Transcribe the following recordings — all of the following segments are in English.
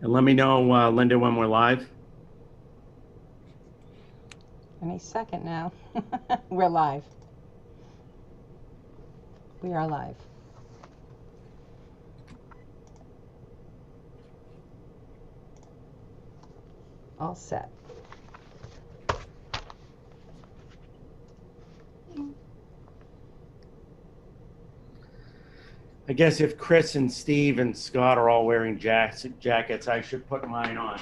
And let me know, Linda, when we're live. Any second now. We're live. We are live. All set. I guess if Chris and Steve and Scott are all wearing jackets, I should put mine on.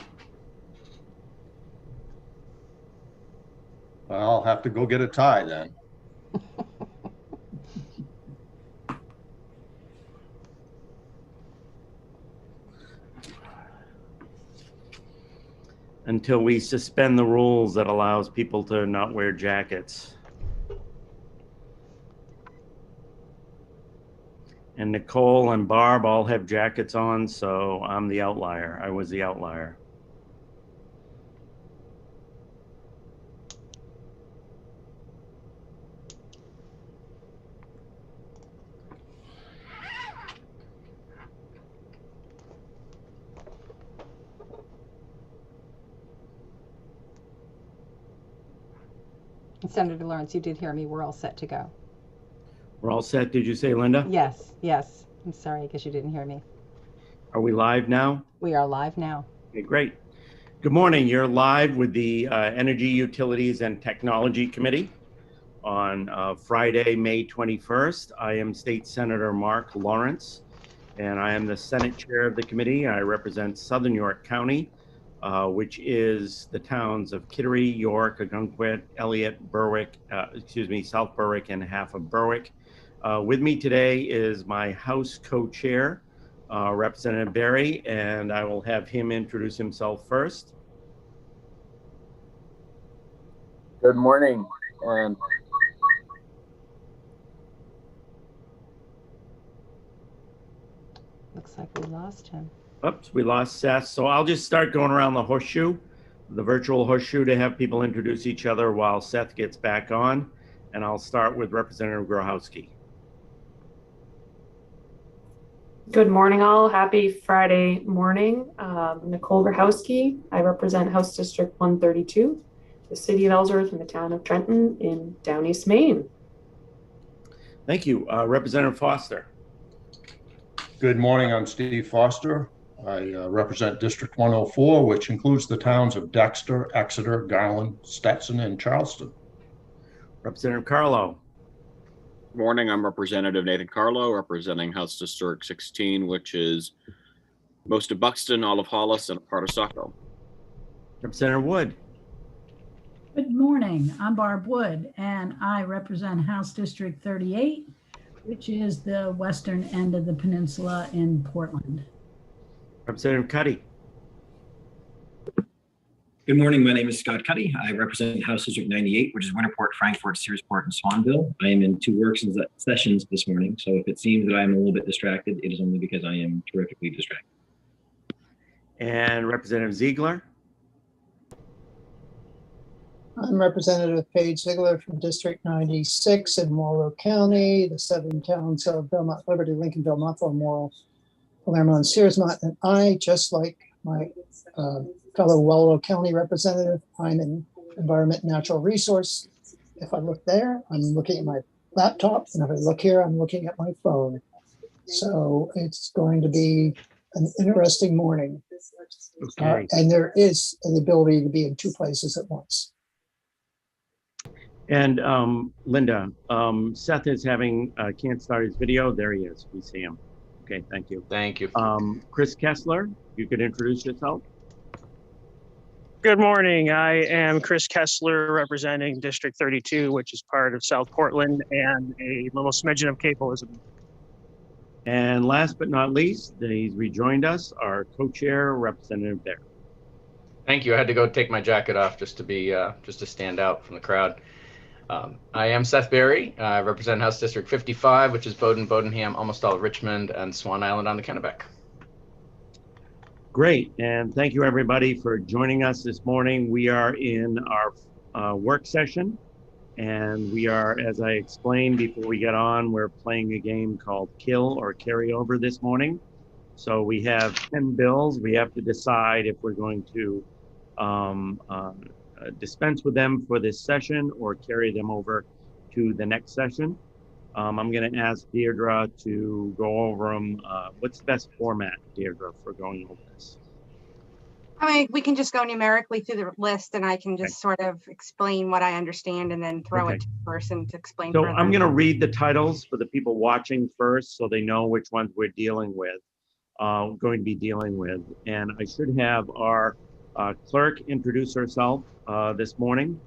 I'll have to go get a tie then. Until we suspend the rules that allows people to not wear jackets. And Nicole and Barb all have jackets on, so I'm the outlier. I was the outlier. Senator Lawrence, you did hear me. We're all set to go. We're all set, did you say, Linda? Yes, yes. I'm sorry, I guess you didn't hear me. Are we live now? We are live now. Okay, great. Good morning. You're live with the Energy, Utilities, and Technology Committee on Friday, May 21st. I am State Senator Mark Lawrence, and I am the Senate Chair of the committee. I represent Southern York County, which is the towns of Kittery, York, Ogunquit, Elliott, Berwick, South Berwick, and half of Berwick. With me today is my House co-chair, Representative Berry, and I will have him introduce himself first. Good morning, and Looks like we lost him. Oops, we lost Seth. So I'll just start going around the horseshoe, the virtual horseshoe, to have people introduce each other while Seth gets back on. And I'll start with Representative Grochowski. Good morning, all. Happy Friday morning. Nicole Grochowski. I represent House District 132, the city of Ellsworth and the town of Trenton in Down East Maine. Thank you. Representative Foster. Good morning, I'm Steve Foster. I represent District 104, which includes the towns of Dexter, Exeter, Garland, Stetson, and Charleston. Representative Carlo. good morning. I'm Representative Nathan Carlo, representing House District 16, which is most of Buxton, all of Hollis, and a part of Saco. Representative Wood. Good morning. I'm Barb Wood, and I represent House District 38, which is the western end of the peninsula in Portland. Representative Cuddy. Good morning. My name is Scott Cuddy. I represent House District 98, which is Winterport, Frankfort, Searsport, and Swanville. I am in 2 work sessions this morning, so if it seems that I'm a little bit distracted, it is only because I am terrifically distracted. And Representative Ziegler. I'm Representative Paige Ziegler from District 96 in Morrow County, the 7 towns of Belmont, Liberty, Lincoln, Belmont, Morrow, Palermo, and Searsmont. And I, just like my fellow Wallow County representative, I'm in Environment and Natural Resource. If I look there, I'm looking at my laptop, and if I look here, I'm looking at my phone. So it's going to be an interesting morning. Okay. And there is the ability to be in 2 places at once. And Linda, Seth is can't start his video. There he is. We see him. Okay, thank you. Thank you. Chris Kessler, you could introduce yourself. Good morning. I am Chris Kessler, representing District 32, which is part of South Portland and a little smidgen of Cape Elizabeth. And last but not least, he's rejoined us, our co-chair, Representative Bear. Thank you. I had to go take my jacket off just to stand out from the crowd. I am Seth Berry. I represent House District 55, which is Bowdoin, Bodenham, almost all of Richmond, and Swan Island on the Kennebec. Great, and thank you everybody for joining us this morning. We are in our work session, and we are, as I explained before we get on, we're playing a game called Kill or Carry Over this morning. So we have 10 bills. We have to decide if we're going to dispense with them for this session or carry them over to the next session. I'm going to ask Deirdre to go over them. What's the best format, Deirdre, for going over this? I mean, we can just go numerically through the list and I can just sort of explain what I understand and then throw it to the person to explain So further. I'm going to read the titles for the people watching first so they know which ones we're dealing with, going to be dealing with. And I should have our clerk introduce herself this morning.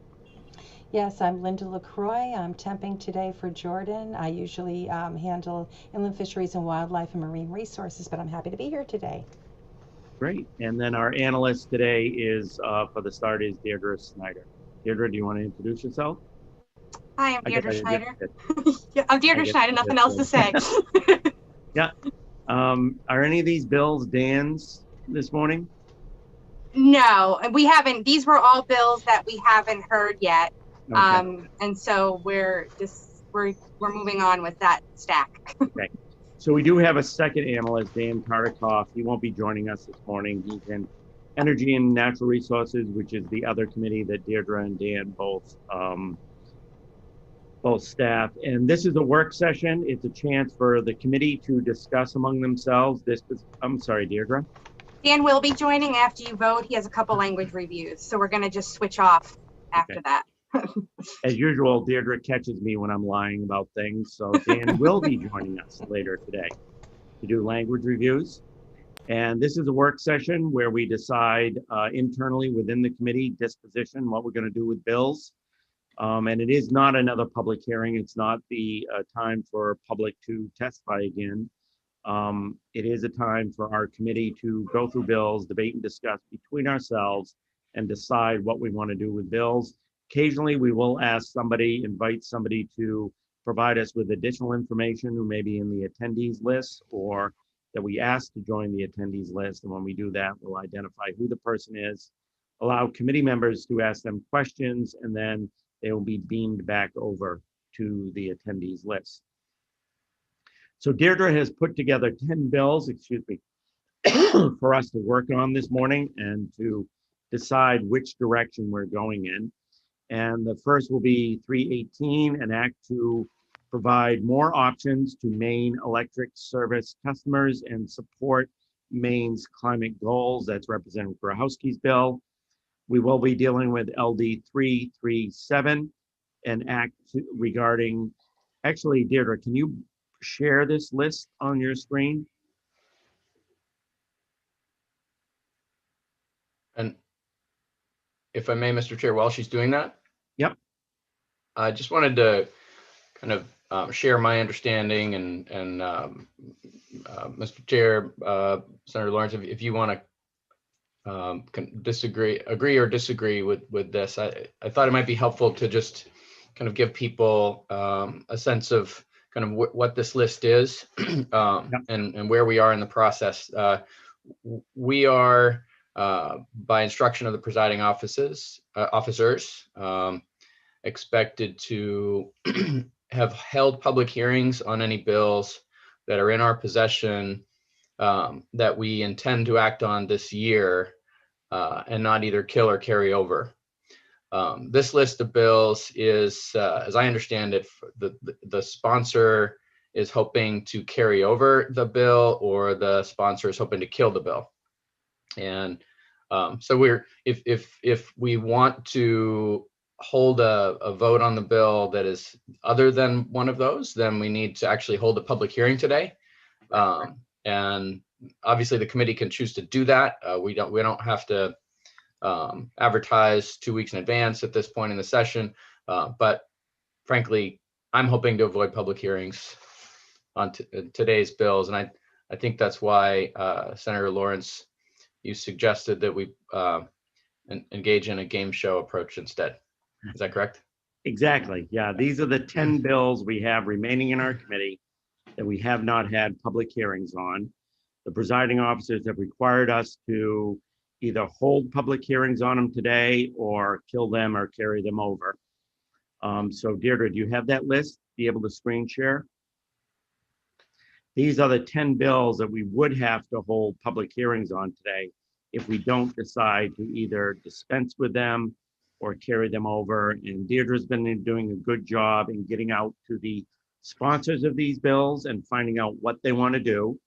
Yes, I'm Linda LaCroix. I'm temping today for Jordan. I usually handle inland fisheries and wildlife and marine resources, but I'm happy to be here today. Great. And then our analyst today is, for the start, is Deirdre Snyder. Deirdre, do you want to introduce yourself? Hi, I'm Deirdre Schneider. Yeah, I'm Deirdre Schneider, nothing else to say. Yeah. Are any of these bills Dan's this morning? No, we haven't. These were all bills that we haven't heard yet. Okay. And so we're moving on with that stack. Okay. So we do have a second analyst, Dan Tartikoff. He won't be joining us this morning. He's in Energy and Natural Resources, which is the other committee that Deirdre and Dan both staff. And this is a work session. It's a chance for the committee to discuss among themselves. I'm sorry, Deirdre. Dan will be joining after you vote. He has a couple language reviews, so we're going to just switch off after that. As usual, Deirdre catches me when I'm lying about things. So Dan will be joining us later today to do language reviews. And this is a work session where we decide internally within the committee disposition, what we're going to do with bills. And it is not another public hearing. It's not the time for public to testify again. It is a time for our committee to go through bills, debate and discuss between ourselves and decide what we want to do with bills. Occasionally, we will invite somebody to provide us with additional information who may be in the attendees list or that we ask to join the attendees list. And when we do that, we'll identify who the person is, allow committee members to ask them questions, and then they will be beamed back over to the attendees list. So Deirdre has put together 10 bills, for us to work on this morning and to decide which direction we're going in. And the first will be 318, an act to provide more options to Maine electric service customers and support Maine's climate goals. That's Representative Grahowski's bill. We will be dealing with LD 337, an act regarding, actually, Deirdre, can you share this list on your screen? And if I may, Mr. Chair, while she's doing that. Yep. I just wanted to kind of share my understanding and Mr. Chair, Senator Lawrence, if you want to agree or disagree with this, I thought it might be helpful to just kind of give people a sense of kind of what this list is and where we are in the process. We are, by instruction of the presiding officers, expected to have held public hearings on any bills that are in our possession that we intend to act on this year and not either kill or carry over. This list of bills is, as I understand it, the sponsor is hoping to carry over the bill or the sponsor is hoping to kill the bill. And so if we want to hold a vote on the bill that is other than one of those, then we need to actually hold a public hearing today. And obviously the committee can choose to do that. We don't have to advertise 2 weeks in advance at this point in the session. But frankly, I'm hoping to avoid public hearings on today's bills. And I think that's why Senator Lawrence, you suggested that we engage in a game show approach instead. Is that correct? Exactly. Yeah, these are the 10 bills we have remaining in our committee that we have not had public hearings on. The presiding officers have required us to either hold public hearings on them today or kill them or carry them over. So Deirdre, do you have that list? Be able to screen share? These are the 10 bills that we would have to hold public hearings on today if we don't decide to either dispense with them or carry them over. And Deirdre's been doing a good job in getting out to the sponsors of these bills and finding out what they want to do.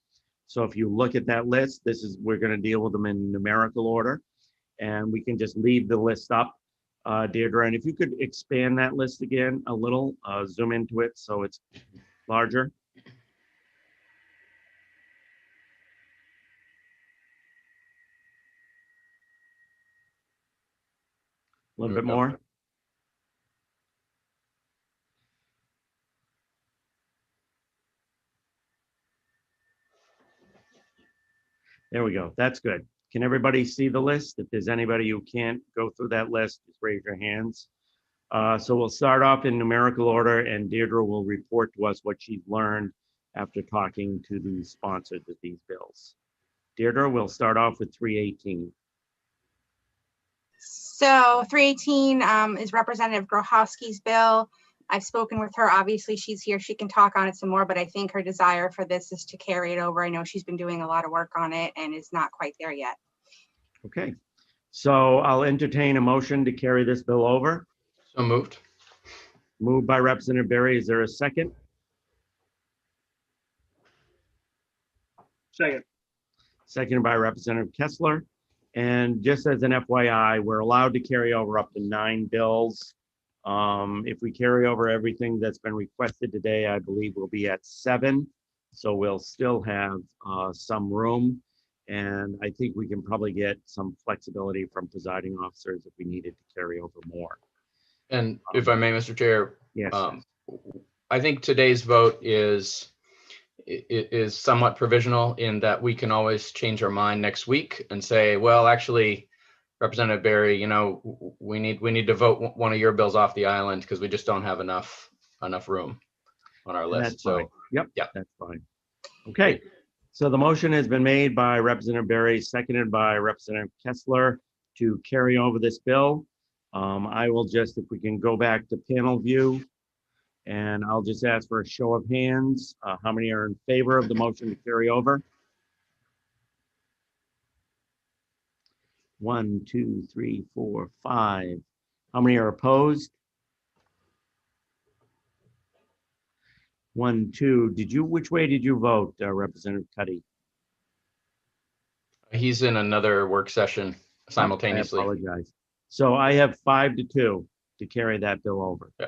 So if you look at that list, we're going to deal with them in numerical order, and we can just leave the list up, Deirdre. And if you could expand that list again a little, zoom into it so it's larger. A little bit more. There we go. That's good. Can everybody see the list? If there's anybody who can't go through that list, just raise your hands. So we'll start off in numerical order, and Deirdre will report to us what she's learned after talking to the sponsors of these bills. Deirdre, we'll start off with 318. So 318 is Representative Grochowski's bill. I've spoken with her. Obviously, she's here. She can talk on it some more, but I think her desire for this is to carry it over. I know she's been doing a lot of work on it and is not quite there yet. Okay. So I'll entertain a motion to carry this bill over. So moved. Moved by Representative Berry. Is there a second? Second. Seconded by Representative Kessler. And just as an FYI, we're allowed to carry over up to 9 bills. If we carry over everything that's been requested today, I believe we'll be at 7. So we'll still have some room. And I think we can probably get some flexibility from presiding officers if we needed to carry over more. And if I may, Mr. Chair, Yes. I think today's vote is somewhat provisional in that we can always change our mind next week and say, well, actually, Representative Berry, you know, we need to vote one of your bills off the island because we just don't have enough room on our list. That's fine. Yep. Yeah, That's fine. Okay. So the motion has been made by Representative Berry, seconded by Representative Kessler to carry over this bill. I will just, if we can go back to panel view, and I'll just ask for a show of hands. How many are in favor of the motion to carry over? 1, 2, 3, 4, 5. How many are opposed? 1, 2. Which way did you vote, Representative Cuddy? he's in another work session simultaneously. I apologize. So I have 5-2 to carry that bill over. Yeah.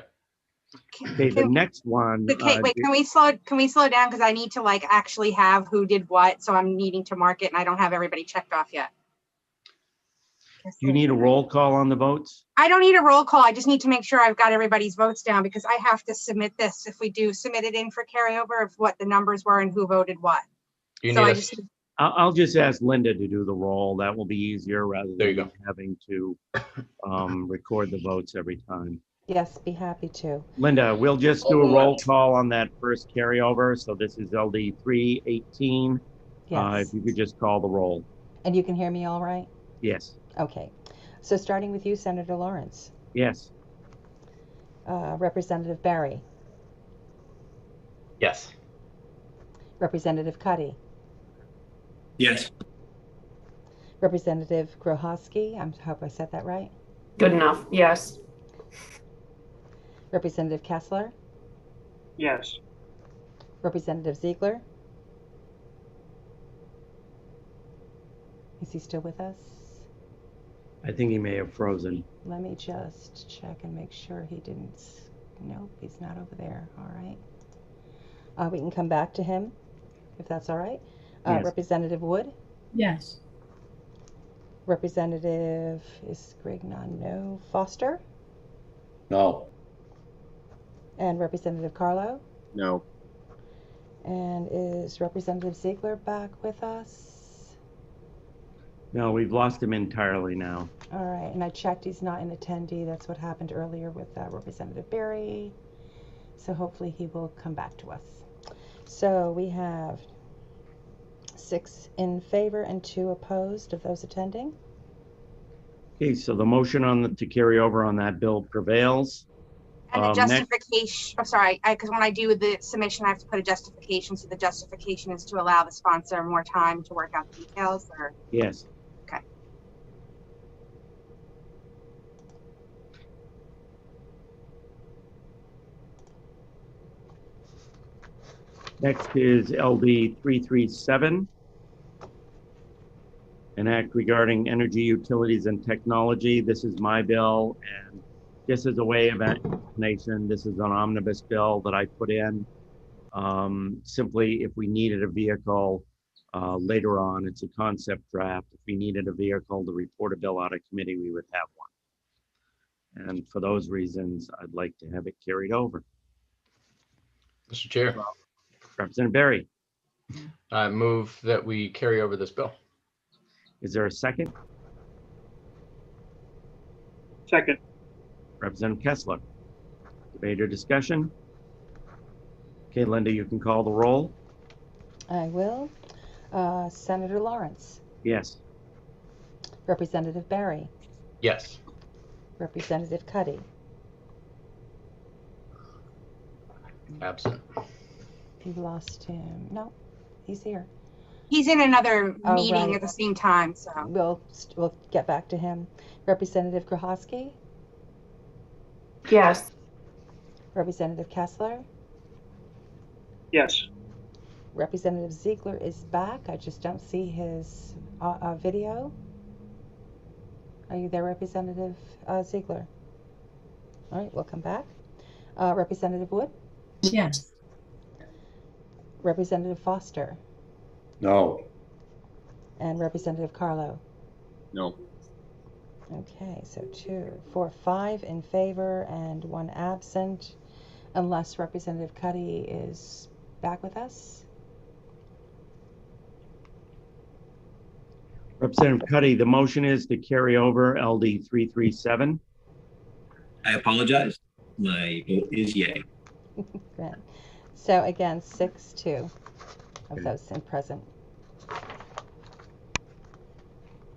Okay, the next one. Okay, wait, can we slow down? Because I need to like actually have who did what. So I'm needing to mark it and I don't have everybody checked off yet. Do you need a roll call on the votes? I don't need a roll call. I just need to make sure I've got everybody's votes down because I have to submit this if we do submit it in for carryover of what the numbers were and who voted what. You So need I us- just, I'll just ask Linda to do the roll. That will be easier rather There you than go. having to record the votes every time. Yes, be happy to. Linda, we'll just do a roll call on that first carryover. So this is LD 318. Yes. If you could just call the roll. And you can hear me all right? Yes. Okay. So starting with you, Senator Lawrence. Yes. Representative Berry. Yes. Representative Cuddy. Yes. Representative Grochowski. I hope I said that right. Good enough. Yes. Representative Kessler. Yes. Representative Ziegler. Is he still with us? I think he may have frozen. Let me just check and make sure he didn't. Nope, he's not over there. All right. We can come back to him if that's all right. Yes. Representative Wood. Yes. Representative is Grignon. No. Foster. No. And Representative Carlo. No. And is Representative Ziegler back with us? No, we've lost him entirely now. All right, and I checked, he's not an attendee. That's what happened earlier with Representative Berry. So hopefully he will come back to us. So we have 6 in favor and 2 opposed of those attending. Okay, so the motion on to carry over on that bill prevails. And the Next, justification, I'm sorry, because when I do the submission, I have to put a justification. So the justification is to allow the sponsor more time to work out the details, or? yes. Okay. Next is LD 337. An act regarding energy utilities and technology. This is my bill, and just as a way of explanation, this is an omnibus bill that I put in. Simply, if we needed a vehicle later on, it's a concept draft. If we needed a vehicle to report a bill out of committee, we would have one. And for those reasons, I'd like to have it carried over. Mr. Chair, Representative Berry, I move that we carry over this bill. is there a second? Second. Representative Kessler. Debate or discussion? Okay, Linda, you can call the roll. I will. Senator Lawrence, Yes. Representative Barry, Yes. Representative Cuddy, Absent. you've lost him. No, he's here. He's in another Oh, meeting right. at the same time, so. We'll get back to him. Representative Grohowski, Yes. Representative Kessler, Yes. Representative Ziegler is back. I just don't see his video. Are you there, Representative Ziegler? All right, we'll come back. Representative Wood, Yes. Representative Foster, No. and Representative Carlo. No. Okay, so 2, 4, 5 in favor and 1 absent, unless Representative Cuddy is back with us. Representative Cuddy, the motion is to carry over LD 337. I apologize. My vote is yay. Great. So again, 6-2 of those in present.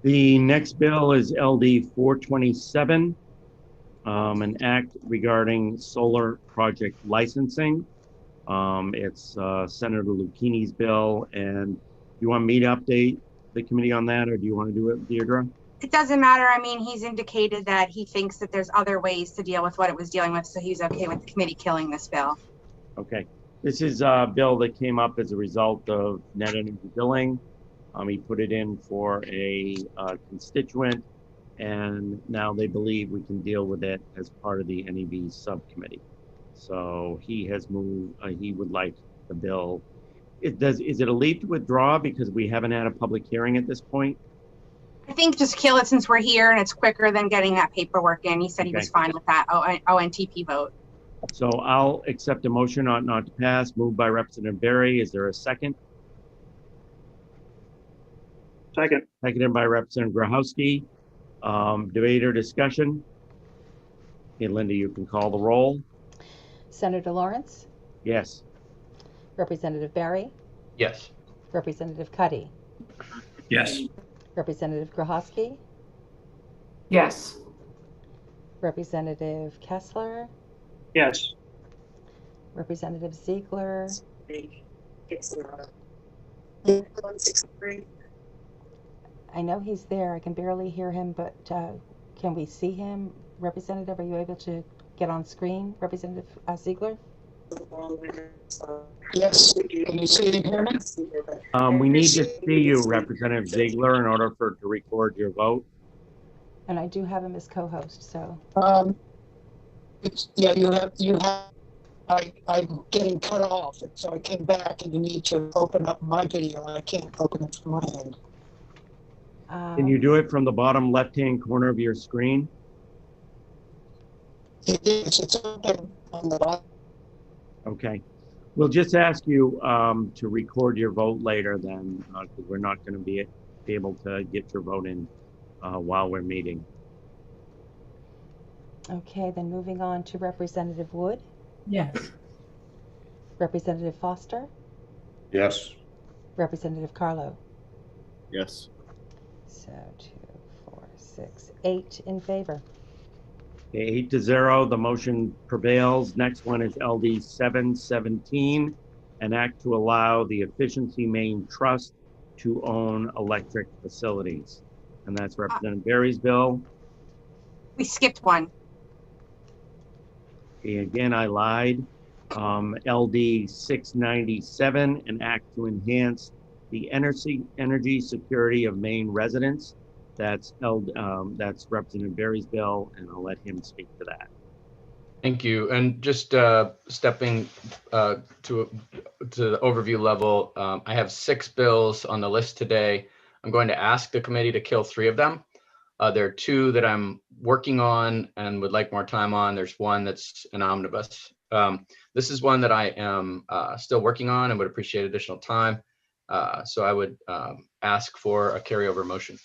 The next bill is LD 427, an act regarding solar project licensing. It's Senator Lucchini's bill, and you want me to update the committee on that, or do you want to do it, Deirdre? It doesn't matter. I mean, he's indicated that he thinks that there's other ways to deal with what it was dealing with, so he's okay with the committee killing this bill. Okay. This is a bill that came up as a result of net energy billing. He put it in for a constituent, and now they believe we can deal with it as part of the NEB subcommittee. So he has moved, he would like the bill. Is it a leave to withdraw because we haven't had a public hearing at this point? I think just kill it since we're here and it's quicker than getting that paperwork in. He said he was fine with that ONTP vote. So I'll accept a motion not to pass, moved by Representative Berry. Is there a second? Second. Seconded by Representative Grohowski. Debate or discussion? Okay, Linda, you can call the roll. Senator Lawrence, Yes. Representative Barry, Yes. Representative Cuddy, Yes. Representative Grohowski, Yes. Representative Kessler, Yes. Representative Ziegler, I know he's there. I can barely hear him, but can we see him? Representative, are you able to get on screen? Representative Ziegler? Yes, can you see and hear me? We need to see you, Representative Ziegler, in order to record your vote. And I do have him as co-host, so. Yeah, you have, I'm getting cut off, so I came back and you need to open up my video. I can't open it from my end. Can you do it from the bottom left-hand corner of your screen? It is, it's open on the bottom. Okay. We'll just ask you to record your vote later then, because we're not going to be able to get your vote in while we're meeting. Okay, then moving on to Representative Wood, Yes. Representative Foster, Yes. Representative Carlo. Yes. So 2, 4, 6, 8 in favor. Okay, 8-0, the motion prevails. Next one is LD 717, an act to allow the Efficiency Maine Trust to own electric facilities. And that's Representative Berry's bill. We skipped one. Okay, again, I lied. LD 697, an act to enhance the energy security of Maine residents. That's Representative Berry's bill, and I'll let him speak to that. Thank you. And just stepping to the overview level, I have 6 bills on the list today. I'm going to ask the committee to kill 3 of them. There are 2 that I'm working on and would like more time on. There's one that's an omnibus. This is one that I am still working on and would appreciate additional time. So I would ask for a carryover motion.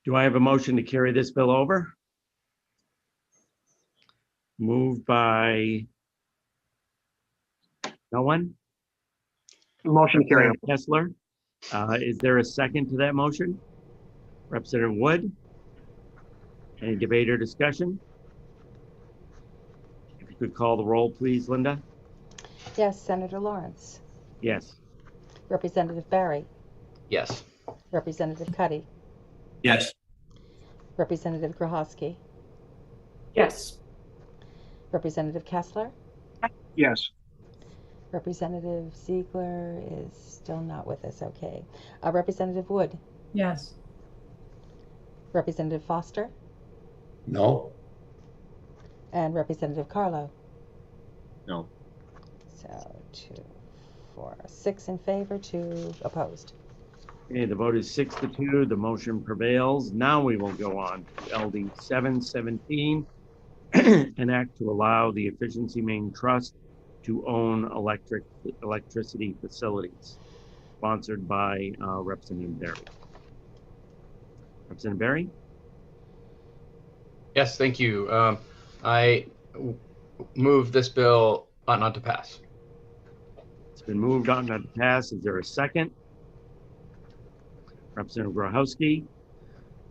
Do I have a motion to carry this bill over? Moved by no one? Motion carried. Kessler. Is there a second to that motion? Representative Wood? Any debate or discussion? If you could call the roll, please, Linda. Yes, Senator Lawrence. Yes. Representative Barry. Yes. Representative Cuddy. Yes. Representative Grohowski. Yes. Representative Kessler. Yes. Representative Ziegler is still not with us. Okay. Representative Wood. Yes. Representative Foster. No. And Representative Carlo. No. So 2, 4, 6 in favor, 2 opposed. Okay, the vote is 6-2. The motion prevails. Now we will go on to LD 717, an act to allow the Efficiency Maine Trust to own electricity facilities, sponsored by Representative Berry. Representative Berry? Yes, thank you. I move this bill not to pass. It's been moved on not to pass. Is there a second? Representative Grohowski.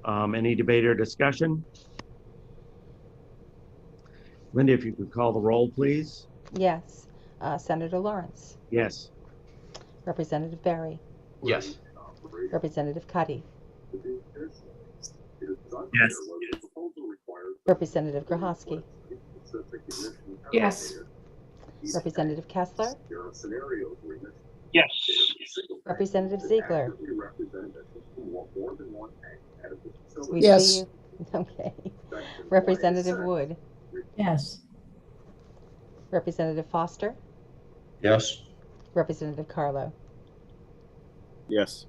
Any debate or discussion? Linda, if you could call the roll, please. Yes. Senator Lawrence. Yes. Representative Barry. Yes. Representative Cuddy. Yes. Representative Grohowski. Yes. Representative Kessler. Yes. Representative Ziegler. We Yes. see you. Okay. Representative Wood. Yes. Representative Foster. Yes. Representative Carlo. Yes.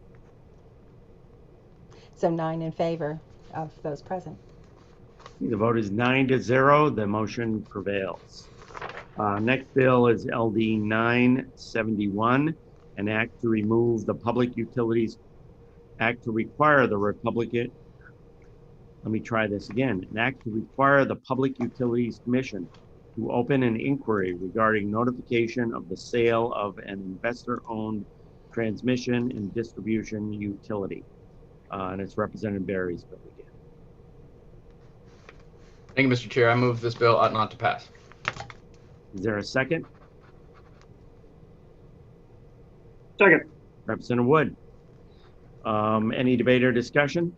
So 9 in favor of those present. The vote is 9-0. The motion prevails. Next bill is LD 971, an act to remove the Public Utilities Act to require the Republican. Let me try this again. An act to require the Public Utilities Commission to open an inquiry regarding notification of the sale of an investor-owned transmission and distribution utility. And it's Representative Berry's bill again. Thank you, Mr. Chair. I move this bill ought not to pass. Is there a second? Second. Representative Wood. Any debate or discussion?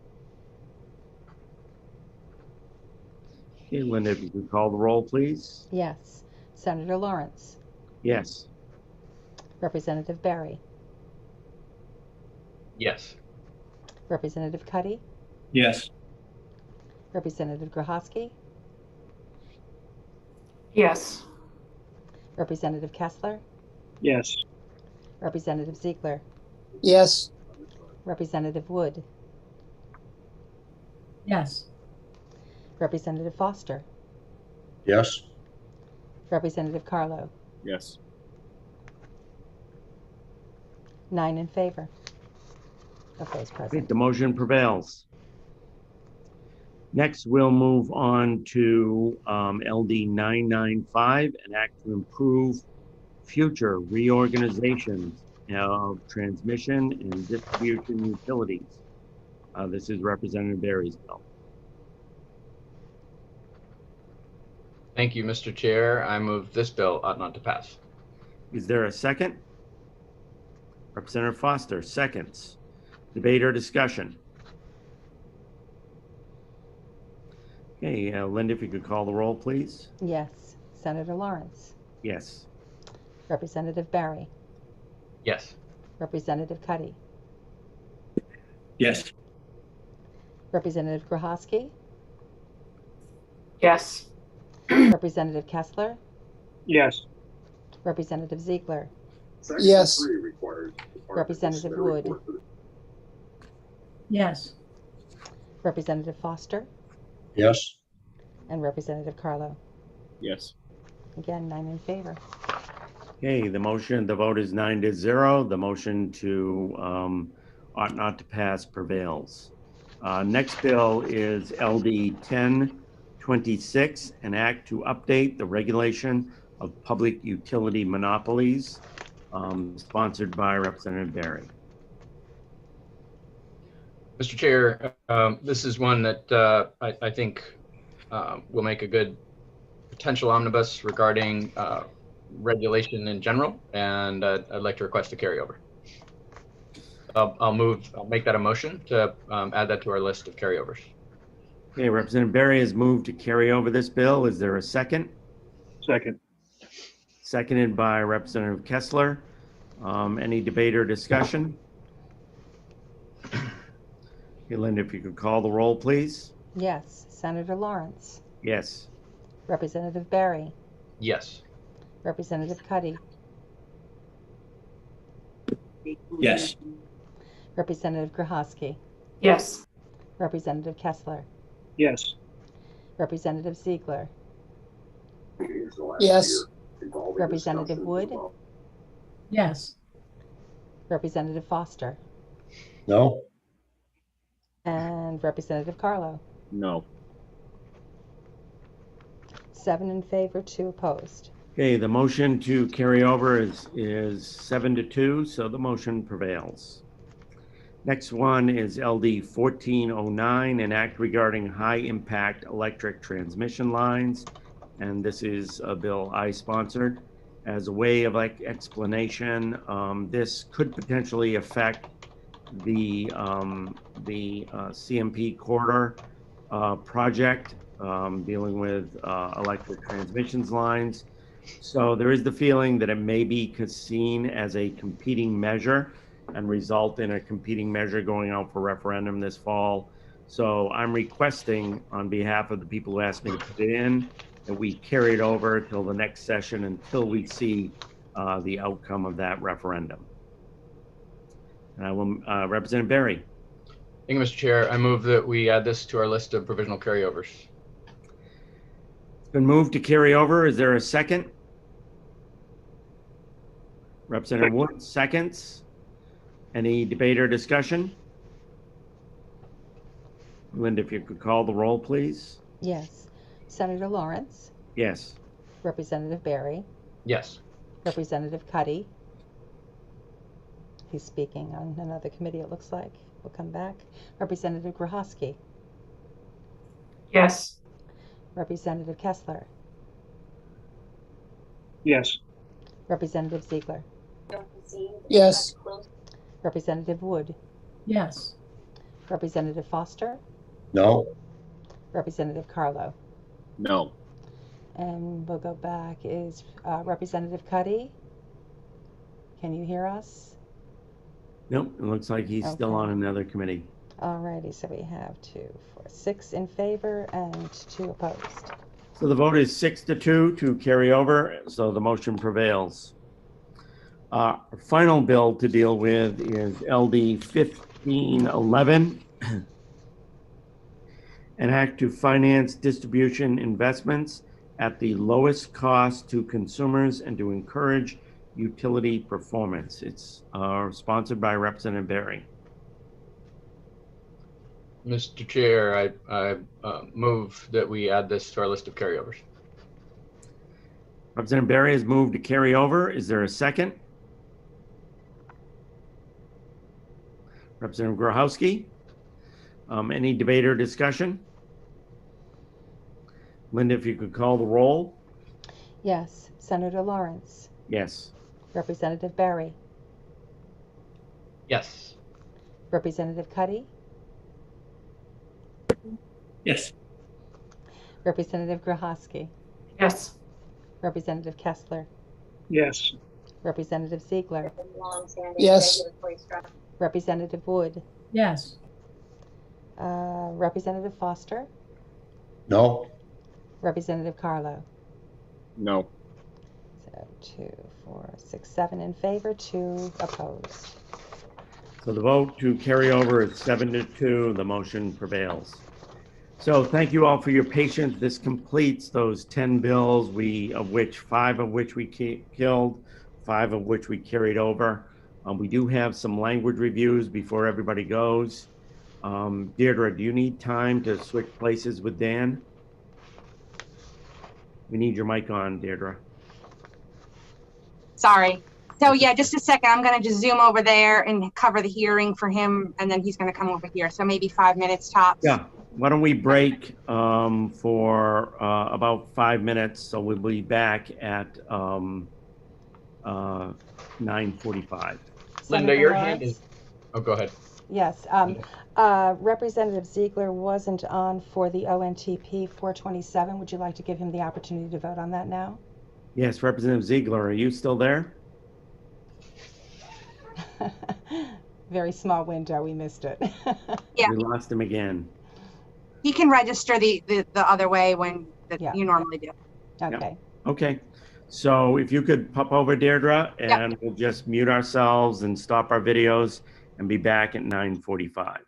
Okay, Linda, if you could call the roll, please. Yes. Senator Lawrence. Yes. Representative Barry. Yes. Representative Cuddy. Yes. Representative Grohowski. Yes. Representative Kessler. Yes. Representative Ziegler. Yes. Representative Wood. Yes. Representative Foster. Yes. Representative Carlo. Yes. 9 in favor of those Okay, present. the motion prevails. Next, we'll move on to LD 995, an act to improve future reorganizations of transmission and distribution utilities. This is Representative Berry's bill. Thank you, Mr. Chair. I move this bill ought not to pass. Is there a second? Representative Foster seconds. Debate or discussion? Okay, Linda, if you could call the roll, please. Yes. Senator Lawrence, Yes. Representative Barry, Yes. Representative Cuddy, Yes. Representative Grohowski, Yes. Representative Kessler, Yes. Representative Ziegler, Yes. Representative Wood, Yes. Representative Foster, Yes. and Representative Carlo. Yes. Again, 9 in favor. Okay, the vote is 9-0. The motion to ought not to pass prevails. Next bill is LD 1026, an act to update the regulation of public utility monopolies, sponsored by Representative Barry. Mr. Chair, this is one that I think will make a good potential omnibus regarding regulation in general, and I'd like to request a carryover. I'll make that a motion to add that to our list of carryovers. Okay, Representative Barry has moved to carry over this bill. Is there a second? Second. Seconded by Representative Kessler. Any debate or discussion? Okay, Linda, if you could call the roll, please. Yes. Senator Lawrence, Yes. Representative Barry, Yes. Representative Cuddy, Yes. Representative Grohowski, Yes. Representative Kessler, Yes. Representative Ziegler, Yes. Representative Wood, Yes. Representative Foster, No. and Representative Carlo. No. 7 in favor, 2 opposed. Okay, the motion to carry over is 7-2, so the motion prevails. Next one is LD 1409, an act regarding high-impact electric transmission lines, and this is a bill I sponsored. As a way of explanation, this could potentially affect the CMP corridor project dealing with electric transmissions lines. So there is the feeling that it may be seen as a competing measure and result in a competing measure going out for referendum this fall. So I'm requesting on behalf of the people who asked me to put it in that we carry it over till the next session until we see the outcome of that referendum. And I will, Representative Barry. Thank you, Mr. Chair. I move that we add this to our list of provisional carryovers. It's been moved to carry over. Is there a second? Representative Wood seconds. Any debate or discussion? Linda, if you could call the roll, please. Yes. Senator Lawrence, Yes. Representative Barry, Yes. Representative Cuddy. He's speaking on another committee, it looks like. We'll come back. Representative Grohowski, Yes. Representative Kessler, Yes. Representative Ziegler, Yes. Representative Wood, Yes. Representative Foster, No. Representative Carlo. No. And we'll go back is Representative Cuddy. Can you hear us? Nope, it looks like he's still Okay. on another committee. Alrighty, so we have 2, 4, 6 in favor and 2 opposed. So the vote is 6-2 to carry over, so the motion prevails. Our final bill to deal with is LD 1511, an act to finance distribution investments at the lowest cost to consumers and to encourage utility performance. It's sponsored by Representative Barry. Mr. Chair, I move that we add this to our list of carryovers. Representative Barry has moved to carry over. Is there a second? Representative Grohowski. Any debate or discussion? Linda, if you could call the roll? Yes. Senator Lawrence, Yes. Representative Berry, Yes. Representative Cuddy, Yes. Representative Grohowski, Yes. Representative Kessler, Yes. Representative Ziegler, Yes. Representative Wood, Yes. Representative Foster, No. Representative Carlo. No. So 2, 4, 6, 7 in favor, 2 opposed. So the vote to carry over is 7-2. The motion prevails. So thank you all for your patience. This completes those 10 bills, of which 5 of which we killed, 5 of which we carried over. We do have some language reviews before everybody goes. Deirdre, do you need time to switch places with Dan? We need your mic on, Deirdre. Sorry. So yeah, just a second. I'm going to just zoom over there and cover the hearing for him, and then he's going to come over here. So maybe 5 minutes tops. Yeah. Why don't we break for about 5 minutes? So we'll be back at 9:45. Linda, your hand is. Oh, go ahead. Yes. Representative Ziegler wasn't on for the ONTP 427. Would you like to give him the opportunity to vote on that now? Yes, Representative Ziegler, are you still there? Very small window. We missed it. Yeah. We lost him again. He can register the other way when Yeah. you normally do. Okay. Okay. So if you could pop over, Deirdre, and we'll just mute ourselves and stop our videos and be back at 9:45.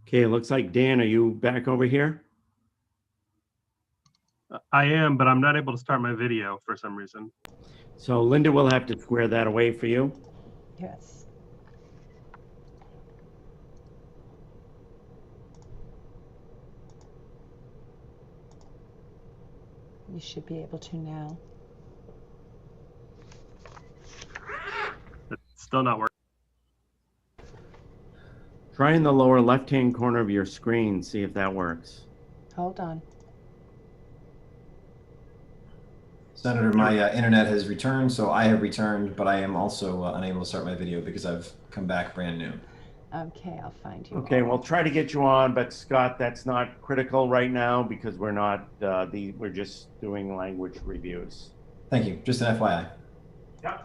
Okay, it looks like Dan, are you back over here? I am, but I'm not able to start my video for some reason. So Linda will have to square that away for you. Yes. You should be able to now. It's still not working. Try in the lower left-hand corner of your screen, see if that works. Hold on. Senator, my internet has returned, so I have returned, but I am also unable to start my video because I've come back brand new. Okay, I'll find you. Okay, all. we'll try to get you on, but Scott, that's not critical right now because we're not, we're just doing language reviews. Thank you. Just an FYI. Yeah.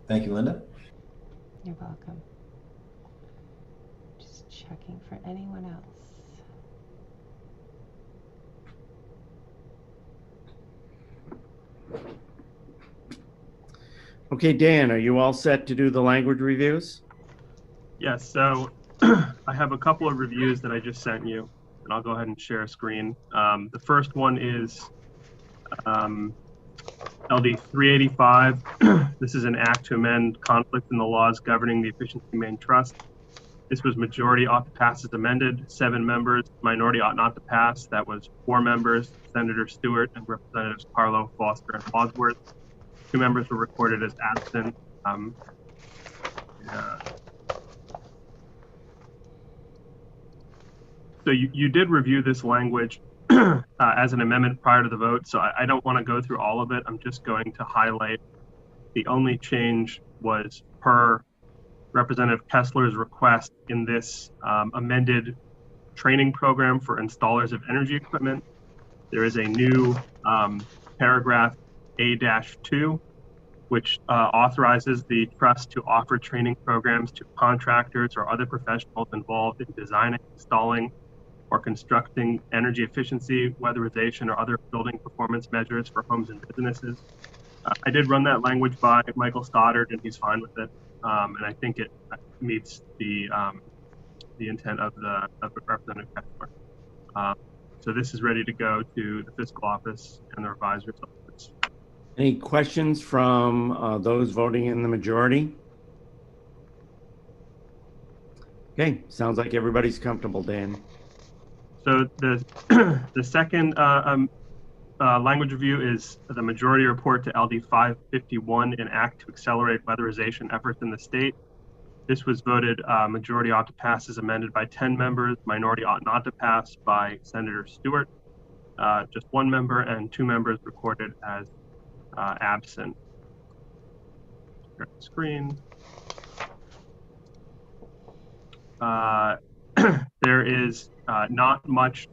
Thank you, Linda. You're welcome. Just checking for anyone else. Okay, Dan, are you all set to do the language reviews? Yes, so I have a couple of reviews that I just sent you, and I'll go ahead and share a screen. The first one is LD 385. This is an act to amend conflict in the laws governing the Efficiency Main Trust. This was majority ought to pass as amended, 7 members. Minority ought not to pass. That was 4 members, Senator Stewart and Representatives Carlo, Foster, and Wadsworth. 2 members were recorded as absent. So you did review this language as an amendment prior to the vote, so I don't want to go through all of it. I'm just going to highlight the only change was per Representative Kessler's request in this amended training program for installers of energy equipment. There is a new paragraph A-2, which authorizes the trust to offer training programs to contractors or other professionals involved in designing, installing, or constructing energy efficiency, weatherization, or other building performance measures for homes and businesses. I did run that language by Michael Stoddard, and he's fine with it. And I think it meets the intent of the Representative Kessler. So this is ready to go to the fiscal office and the revisor's office. Any questions from those voting in the majority? Okay, sounds like everybody's comfortable, Dan. So the the second language review is the majority report to LD 551, an act to accelerate weatherization efforts in the state. This was voted majority ought to pass as amended by 10 members, minority ought not to pass by Senator Stewart, just 1 member, and 2 members recorded as absent. Share the screen. There is not much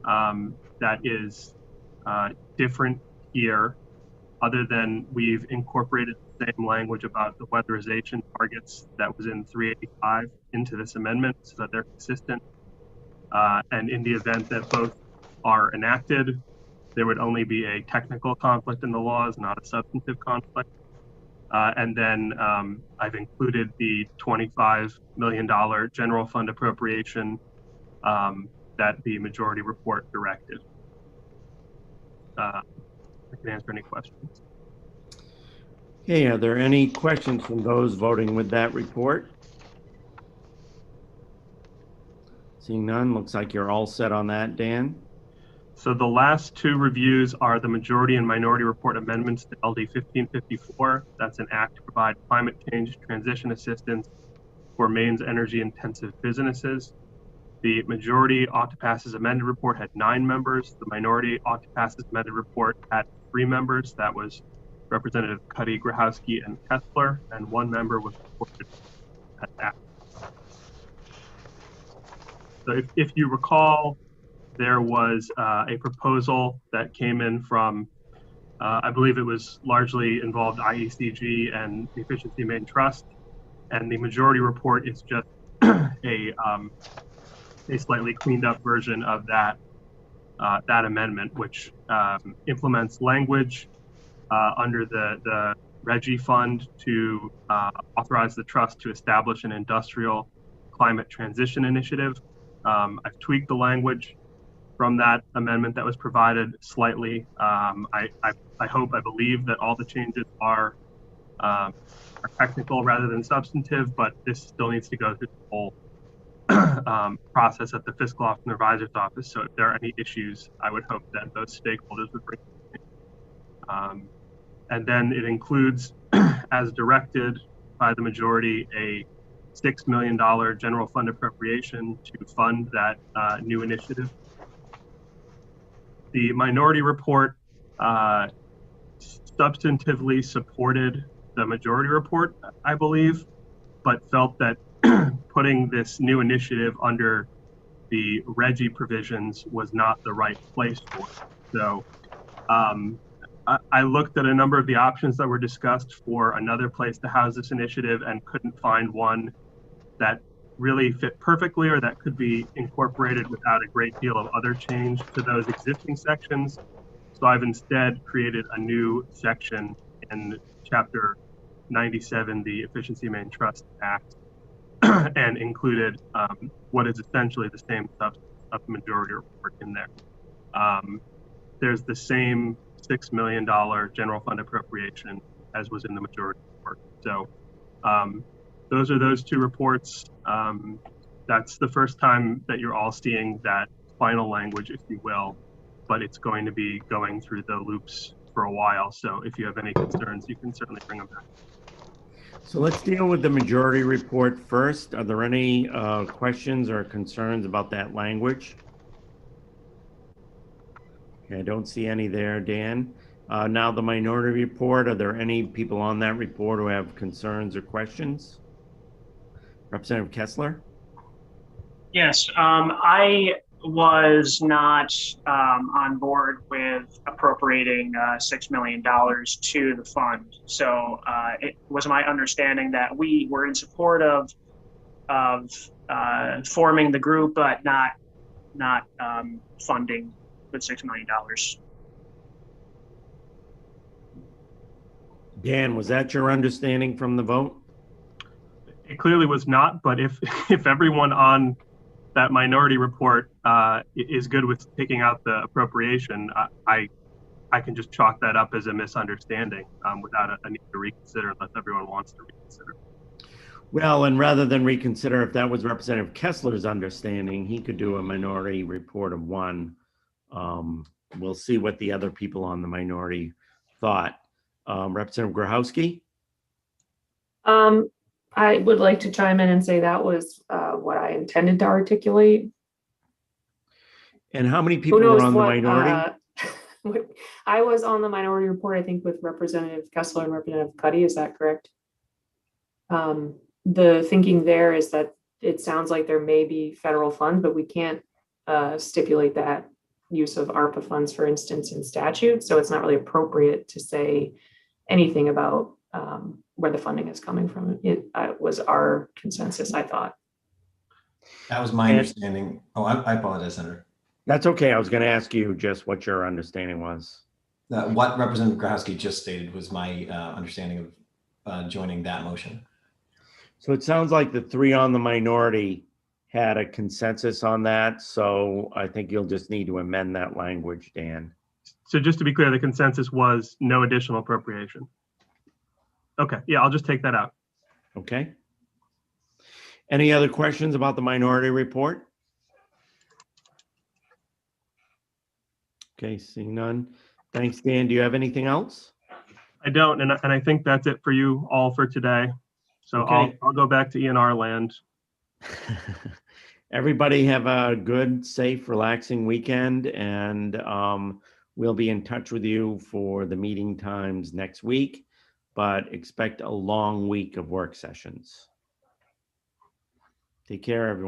that is different here, other than we've incorporated the same language about the weatherization targets that was in 385 into this amendment so that they're consistent. And in the event that both are enacted, there would only be a technical conflict in the laws, not a substantive conflict. And then I've included the $25 million general fund appropriation that the majority report directed. I can answer any questions. Okay, are there any questions from those voting with that report? Seeing none, looks like you're all set on that, Dan. So the last 2 reviews are the majority and minority report amendments to LD 1554. That's an act to provide climate change transition assistance for Maine's energy intensive businesses. The majority ought to pass as amended report had 9 members. The minority ought to pass as amended report had 3 members. That was Representative Cuddy, Grahowski, and Kessler, and 1 member was reported as absent. So if you recall, there was a proposal that came in from, I believe it was largely involved IECG and the Efficiency Main Trust, and the majority report is just a slightly cleaned up version of that that amendment, which implements language under the Regi Fund to authorize the trust to establish an industrial climate transition initiative. I've tweaked the language from that amendment that was provided slightly. I believe that all the changes are technical rather than substantive, but this still needs to go through the whole process at the Fiscal Office and Advisor's Office. So if there are any issues, I would hope that those stakeholders would bring them. And then it includes, as directed by the majority, a $6 million general fund appropriation to fund that new initiative. The minority report substantively supported the majority report, I believe, but felt that putting this new initiative under the Regi provisions was not the right place for it. So I looked at a number of the options that were discussed for another place to house this initiative and couldn't find one that really fit perfectly or that could be incorporated without a great deal of other change to those existing sections. So I've instead created a new section in Chapter 97, the Efficiency Main Trust Act, and included what is essentially the same substance of the majority report in there. There's the same $6 million general fund appropriation as was in the majority report. So those are those two reports. That's the first time that you're all seeing that final language, if you will, but it's going to be going through the loops for a while. So if you have any concerns, you can certainly bring them back. So let's deal with the majority report first. Are there any questions or concerns about that language? Okay, I don't see any there, Dan. Now the minority report, are there any people on that report who have concerns or questions? Representative Kessler? Yes, I was not on board with appropriating $6 million to the fund. So it was my understanding that we were in support of forming the group, but not funding with $6 million. Dan, was that your understanding from the vote? It clearly was not, but if everyone on that minority report is good with taking out the appropriation, I can just chalk that up as a misunderstanding without a need to reconsider unless everyone wants to reconsider. Well, and rather than reconsider, if that was Representative Kessler's understanding, he could do a minority report of one. We'll see what the other people on the minority thought. Representative Grochowski? I would like to chime in and say that was what I intended to articulate. And how many people were on the minority? I was on the minority report, I think, with Representative Kessler and Representative Cuddy. Is that correct? The thinking there is that it sounds like there may be federal funds, but we can't stipulate that use of ARPA funds, for instance, in statute. So it's not really appropriate to say anything about where the funding is coming from. It was our consensus, I thought. That was my understanding. Oh, I apologize, Senator. That's okay. I was going to ask you just what your understanding was. What Representative Grochowski just stated was my understanding of joining that motion. So it sounds like the three on the minority had a consensus on that. So I think you'll just need to amend that language, Dan. So just to be clear, the consensus was no additional appropriation. Okay, yeah, I'll just take that out. Okay. Any other questions about the minority report? Okay, seeing none. Thanks, Dan. Do you have anything else? I don't, and I think that's it for you all for today. So okay. I'll go back to ENR land. Everybody have a good, safe, relaxing weekend, and we'll be in touch with you for the meeting times next week, but expect a long week of work sessions. Take care, everyone.